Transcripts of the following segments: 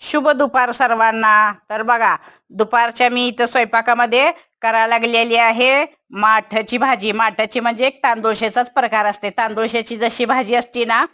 शुभ दुपार सर्वांना. तर बघा, दुपारच्या मी इथं स्वयंपाकामध्ये करायला लागलेली आहे माठाची भाजी. माठाची म्हणजे एक तांदूळशेचाच प्रकार असते. तांदूळशेची जशी भाजी असती ना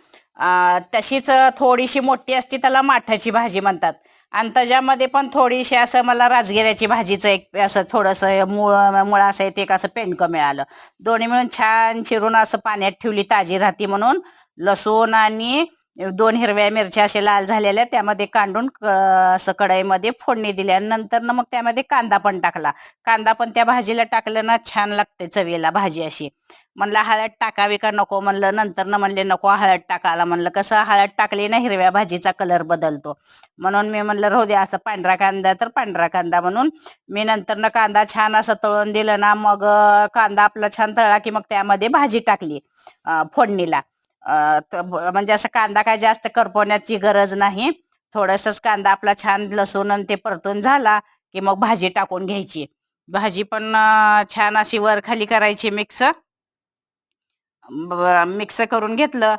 तशीच थोडीशी मोठी असते, त्याला माठाची भाजी म्हणतात. आणि त्याच्यामध्ये पण थोडीशी असं मला राजगिऱ्याची भाजीचं एक असं थोडंसं मुळा असं एक असं पेंडकं मिळालं. दोन्ही मिळून छान चिरून असं पाण्यात ठेवली ताजी राहती म्हणून. लसूण आणि 2 हिरव्या मिरच्या अशा लाल झालेल्या त्यामध्ये कांडून असं कढईमध्ये फोडणी दिली आणि नंतर मग त्यामध्ये कांदा पण टाकला. कांदा पण त्या भाजीला टाकलं ना छान लागते चवीला भाजी अशी. म्हणलं हळद टाकावी का नको, म्हणलं नंतर म्हणले नको हळद टाकायला. म्हणलं कसं हळद टाकली ना हिरव्या भाजीचा कलर बदलतो, म्हणून मी म्हणलं राहू दे असं पांढरा कांदा तर पांढरा कांदा म्हणून मी नंतर कांदा छान असं तळून दिलं ना. मग कांदा आपला छान तळला की मग त्यामध्ये भाजी टाकली फोडणीला. म्हणजे असं कांदा काय जास्त करपवण्याची गरज नाही. थोडंसंच कांदा आपला छान लसूण आणि ते परतून झाला की मग भाजी टाकून घ्यायची. भाजी पण छान अशी वर खाली करायची मिक्स करून घेतलं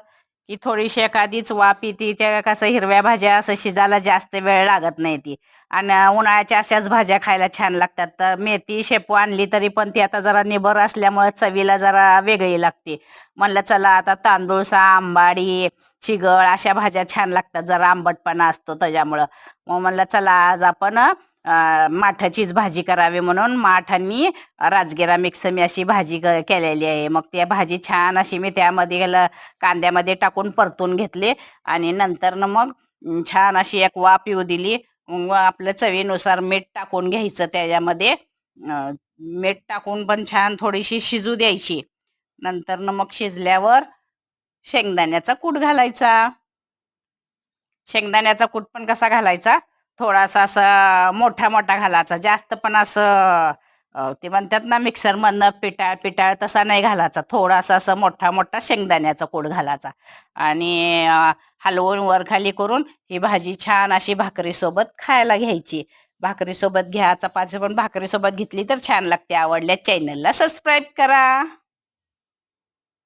की थोडीशी एखादीच वाफ येते. त्या कसं हिरव्या भाज्या असं शिजायला जास्त वेळ लागत नाही ती. आणि उन्हाळ्याच्या अशाच भाज्या खायला छान लागतात. तर मेथी शेपू आणली तरी पण ती आता जरा निबर असल्यामुळे चवीला जरा वेगळी लागते. म्हणलं चला आता तांदूळसा, आंबाडी, चिगळ अशा भाज्या छान लागतात, जरा आंबटपणा असतो त्याच्यामुळं. मग म्हणलं चला आज आपण माठाचीच भाजी करावी म्हणून माठ आणि राजगिरा मिक्स मी अशी भाजी केलेली आहे. मग त्या भाजी छान अशी मी त्यामध्ये कांद्यामध्ये टाकून परतून घेतले आणि नंतर मग छान अशी एक वाफ येऊ दिली. मग आपलं चवीनुसार मीठ टाकून घ्यायचं त्याच्यामध्ये. मीठ टाकून पण छान थोडीशी शिजू द्यायची. नंतर मग शिजल्यावर शेंगदाण्याचा कूट घालायचा. शेंगदाण्याचा कूट पण कसा घालायचा, थोडासा असा मोठा मोठा घालायचा, जास्त पण असं ते म्हणतात ना मिक्सरमधनं पिटाळ पिटाळ तसा नाही घालायचा. थोडासा असं मोठा मोठा शेंगदाण्याचा कूट घालायचा आणि हलवून वर खाली करून ही भाजी छान अशी भाकरीसोबत खायला घ्यायची. भाकरीसोबत घ्या, चपाती पण भाकरीसोबत घेतली तर छान लागते. आवडल्या चॅनलला सबस्क्राईब करा.